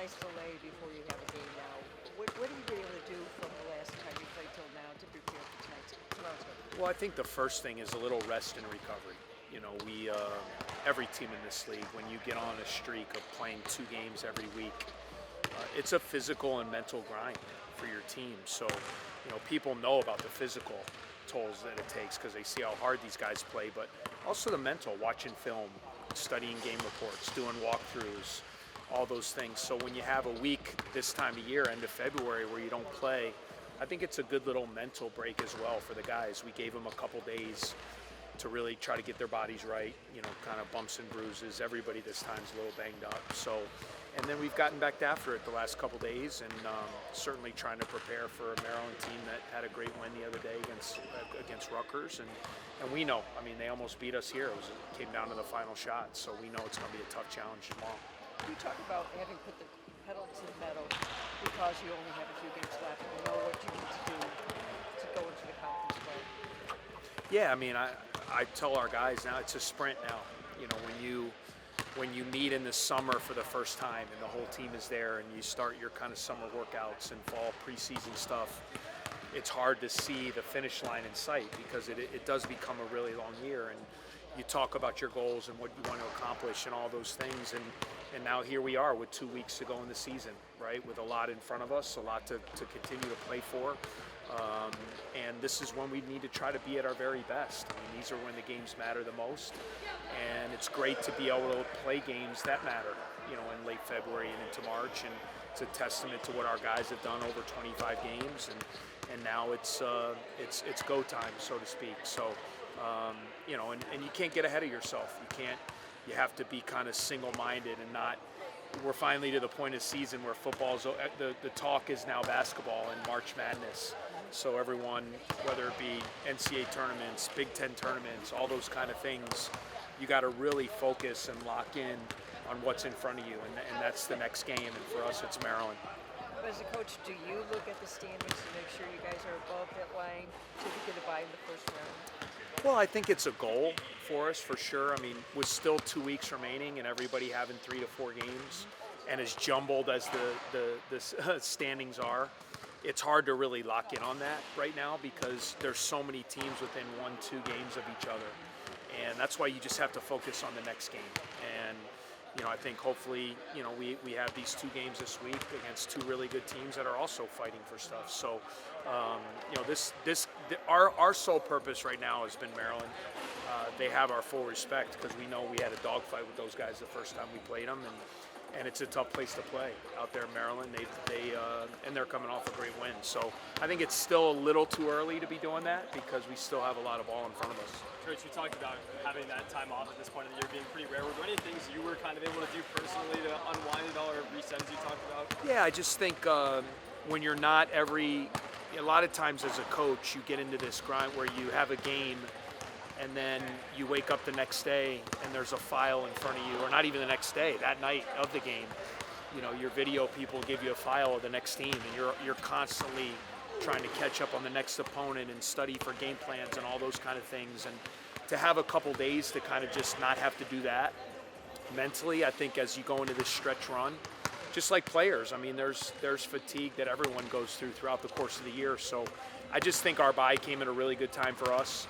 nice delay before you have a game now. What have you been able to do from the last time you played till now to prepare for tomorrow's game? Well, I think the first thing is a little rest and recovery. You know, every team in this league, when you get on a streak of playing 2 games every week, it's a physical and mental grind for your team. So, you know, people know about the physical tolls that it takes because they see how hard these guys play, but also the mental, watching film, studying game reports, doing walkthroughs, all those things. So when you have a week this time of year, end of February, where you don't play, I think it's a good little mental break as well for the guys. We gave them a couple days to really try to get their bodies right, you know, kind of bumps and bruises. Everybody this time's a little banged up. So, and then we've gotten back after it the last couple days, and certainly trying to prepare for a Maryland team that had a great win the other day against Rutgers. And we know, I mean, they almost beat us here. It came down to the final shot, so we know it's going to be a tough challenge tomorrow. You talk about having put the pedal to the metal because you only have a few games left and you know what you need to do to go into the conference play. Yeah, I mean, I tell our guys now it's a sprint now. You know, when you meet in the summer for the first time and the whole team is there and you start your kind of summer workouts and fall preseason stuff, it's hard to see the finish line in sight because it does become a really long year, and you talk about your goals and what you want to accomplish and all those things, and now here we are with 2 weeks to go in the season, right, with a lot in front of us, a lot to continue to play for. And this is when we need to try to be at our very best. I mean, these are when the games matter the most, and it's great to be able to play games that matter, you know, in late February and into March, and it's a testament to what our guys have done over 25 games, and now it's go time, so to speak. So, you know, and you can't get ahead of yourself. You have to be kind of single-minded and not. We're finally to the point of season where football's the talk is now basketball and March Madness. So everyone, whether it be NCAA tournaments, Big Ten tournaments, all those kind of things, you got to really focus and lock in on what's in front of you, and that's the next game. And for us, it's Maryland. But as a coach, do you look at the standings to make sure you guys are above that line to get a bye in the first round? Well, I think it's a goal for us for sure. I mean, with still 2 weeks remaining and everybody having 3 to 4 games, and as jumbled as the standings are, it's hard to really lock in on that right now because there's so many teams within 1-2 games of each other, and that's why you just have to focus on the next game. And you know, I think hopefully, you know, we have these 2 games this week against 2 really good teams that are also fighting for stuff. So, you know, our sole purpose right now has been Maryland. They have our full respect because we know we had a dogfight with those guys the first time we played them, and it's a tough place to play out there in Maryland. And they're coming off a great win. So I think it's still a little too early to be doing that because we still have a lot of ball in front of us. Coach, you talked about having that time off at this point of the year being pretty rare. Were there any things you were kind of able to do personally to unwind it all, or resets you talked about? Yeah, I just think when you're not a lot of times as a coach, you get into this grind where you have a game and then you wake up the next day and there's a file in front of you, or not even the next day, that night of the game. You know, your video people give you a file of the next team, and you're constantly trying to catch up on the next opponent and study for game plans and all those kind of things. And to have a couple days to kind of just not have to do that mentally, I think as you go into this stretch run, just like players, I mean, there's fatigue that everyone goes through throughout the course of the year. So I just think our bye came at a really good time for us.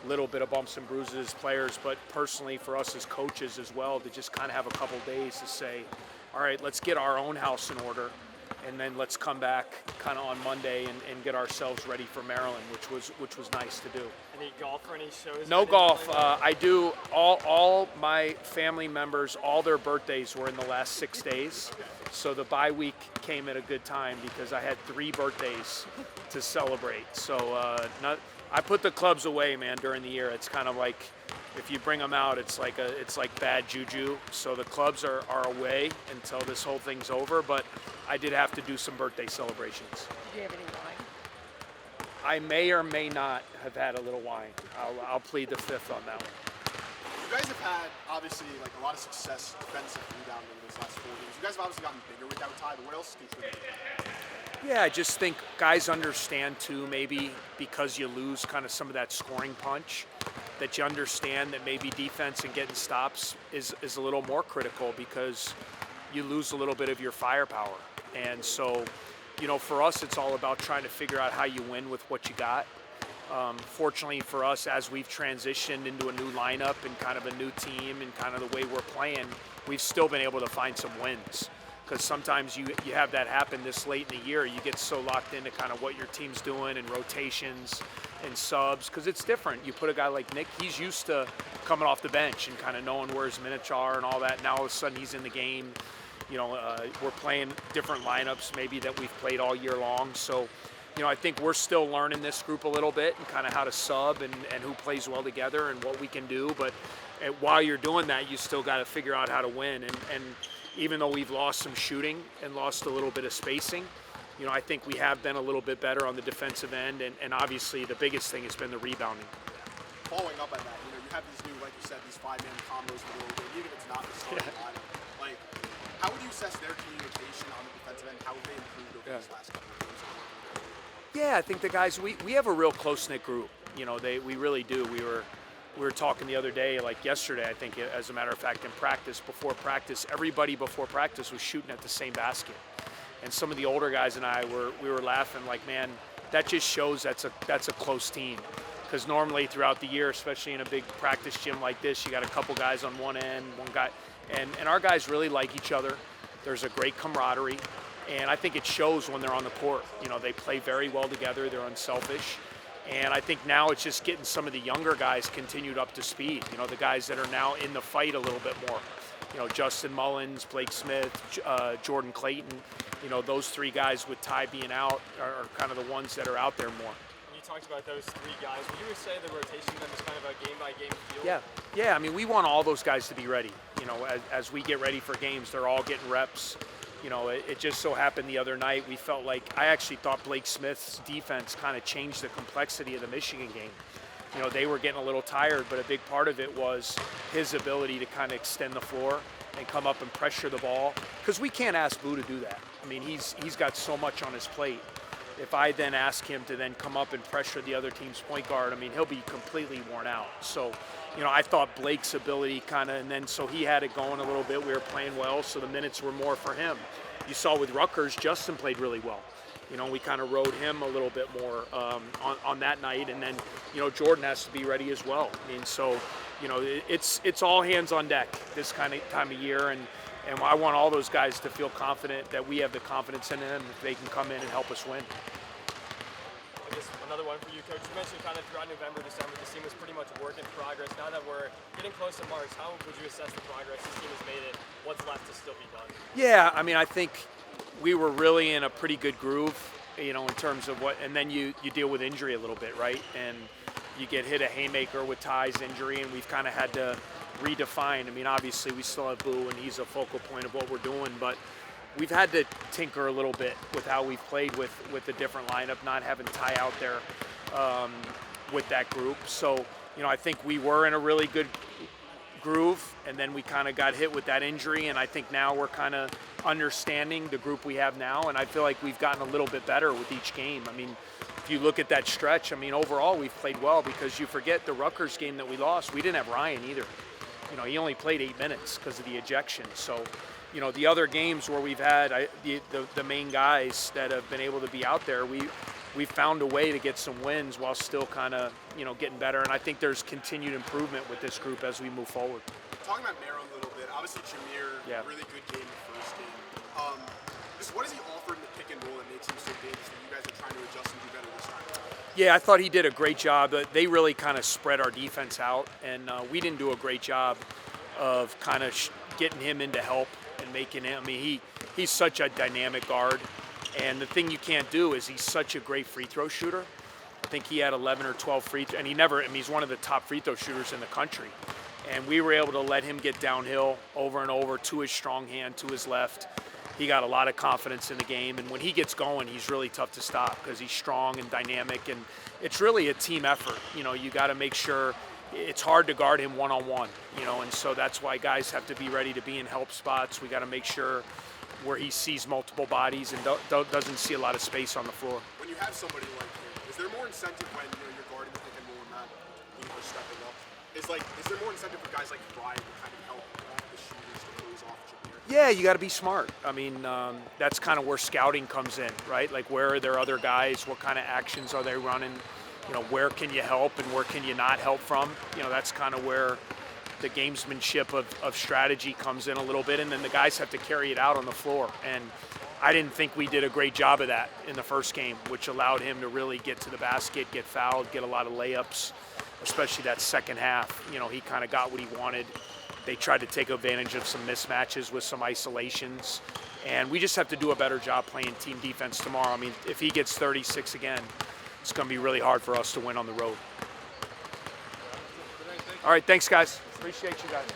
Little bit of bumps and bruises as players, but personally for us as coaches as well, to just kind of have a couple days to say, all right, let's get our own house in order, and then let's come back kind of on Monday and get ourselves ready for Maryland, which was nice to do. Any golf or any shows? No golf. I do all my family members, all their birthdays were in the last 6 days, so the bye week came at a good time because I had 3 birthdays to celebrate. So I put the clubs away, man, during the year. It's kind of like if you bring them out, it's like bad juju. So the clubs are away until this whole thing's over. But I did have to do some birthday celebrations. Did you have any wine? I may or may not have had a little wine. I'll plead the fifth on that one. You guys have had, obviously, like a lot of success defensive rebounding those last 4 games. You guys have obviously gotten bigger with that tie, but what else do you think? Yeah, I just think guys understand too, maybe because you lose kind of some of that scoring punch, that you understand that maybe defense and getting stops is a little more critical because you lose a little bit of your firepower. And so, for us, it's all about trying to figure out how you win with what you got. Fortunately for us, as we've transitioned into a new lineup and kind of a new team and kind of the way we're playing, we've still been able to find some wins. Because sometimes you have that happen this late in the year. You get so locked into kind of what your team's doing and rotations and subs, because it's different. You put a guy like Nick, he's used to coming off the bench and kind of knowing where his minutes are and all that. Now all of a sudden he's in the game. We're playing different lineups maybe that we've played all year long. So, I think we're still learning this group a little bit and kind of how to sub and who plays well together and what we can do. But while you're doing that, you still got to figure out how to win. And even though we've lost some shooting and lost a little bit of spacing, I think we have been a little bit better on the defensive end. And obviously the biggest thing has been the rebounding. Following up on that, you have these new, like you said, these 5-man combos in the middle of the game, even if it's not the starting lineup. Like, how would you assess their communication on the defensive end? How have they improved over these last couple of games? Yeah, I think the guys, we have a real close-knit group. We really do. We were talking the other day, like yesterday, I think, as a matter of fact, in practice, before practice, everybody before practice was shooting at the same basket. And some of the older guys and I we were laughing like, man, that just shows that's a close team. Because normally throughout the year, especially in a big practice gym like this, you got a couple guys on one end, one guy, and our guys really like each other. There's a great camaraderie, and I think it shows when they're on the court. They play very well together. They're unselfish. And I think now it's just getting some of the younger guys continued up to speed. The guys that are now in the fight a little bit more. Justin Mullins, Blake Smith, Jordan Clayton. Those three guys with Ty being out are kind of the ones that are out there more. You talked about those three guys. Would you say the rotation then is kind of a game-by-game feel? Yeah. I mean, we want all those guys to be ready. As we get ready for games, they're all getting reps. It just so happened the other night, we felt like, I actually thought Blake Smith's defense kind of changed the complexity of the Michigan game. They were getting a little tired, but a big part of it was his ability to kind of extend the floor and come up and pressure the ball. Because we can't ask Boo to do that. I mean, he's got so much on his plate. If I then ask him to then come up and pressure the other team's point guard, I mean, he'll be completely worn out. So, I thought Blake's ability and then so he had it going a little bit. We were playing well, so the minutes were more for him. You saw with Rutgers, Justin played really well. We kind of rode him a little bit more on that night, and then, Jordan has to be ready as well. I mean, so, it's all hands on deck this kind of time of year, and I want all those guys to feel confident that we have the confidence in them that they can come in and help us win. I guess another one for you, Coach. You mentioned kind of throughout November, December, this team was pretty much a work in progress. Now that we're getting close to March, how would you assess the progress this team has made it? What's left to still be done? Yeah, I mean, I think we were really in a pretty good groove, in terms of what, and then you deal with injury a little bit, right? And you get hit a haymaker with Ty's injury, and we've kind of had to redefine. I mean, obviously we still have Boo, and he's a focal point of what we're doing, but we've had to tinker a little bit with how we've played with a different lineup, not having Ty out there with that group. So, I think we were in a really good groove, and then we kind of got hit with that injury, and I think now we're kind of understanding the group we have now, and I feel like we've gotten a little bit better with each game. I mean, if you look at that stretch, I mean, overall we've played well, because you forget the Rutgers game that we lost, we didn't have Ryan either. He only played 8 minutes because of the ejection. So, the other games where we've had the main guys that have been able to be out there, we've found a way to get some wins while still kind of, getting better. And I think there's continued improvement with this group as we move forward. Talking about Maryland a little bit, obviously Jameer, really good game the first game. What does he offer in the pick and roll that makes him so dangerous that you guys are trying to adjust and do better this time? Yeah, I thought he did a great job. They really kind of spread our defense out, and we didn't do a great job of kind of getting him into help and making him. I mean, he's such a dynamic guard, and the thing you can't do is he's such a great free throw shooter. I think he had 11 or 12 free throws, and he's one of the top free throw shooters in the country. And we were able to let him get downhill over and over to his strong hand, to his left. He got a lot of confidence in the game, and when he gets going, he's really tough to stop because he's strong and dynamic, and it's really a team effort. You got to make sure. It's hard to guard him one-on-one, and so that's why guys have to be ready to be in help spots. We got to make sure where he sees multiple bodies and doesn't see a lot of space on the floor. When you have somebody like him, is there more incentive when you're guarding the pick and roll and not stepping up? Is there more incentive for guys like Brian to kind of help the shooters to close off Jameer? Yeah, you got to be smart. I mean, that's kind of where scouting comes in, right? Like, where are there other guys? What kind of actions are they running? Where can you help and where can you not help from? That's kind of where the gamesmanship of strategy comes in a little bit, and then the guys have to carry it out on the floor. And I didn't think we did a great job of that in the first game, which allowed him to really get to the basket, get fouled, get a lot of layups, especially that second half. He kind of got what he wanted. They tried to take advantage of some mismatches with some isolations. And we just have to do a better job playing team defense tomorrow. I mean, if he gets 36 again, it's going to be really hard for us to win on the road. All right, thanks, guys. Appreciate you guys.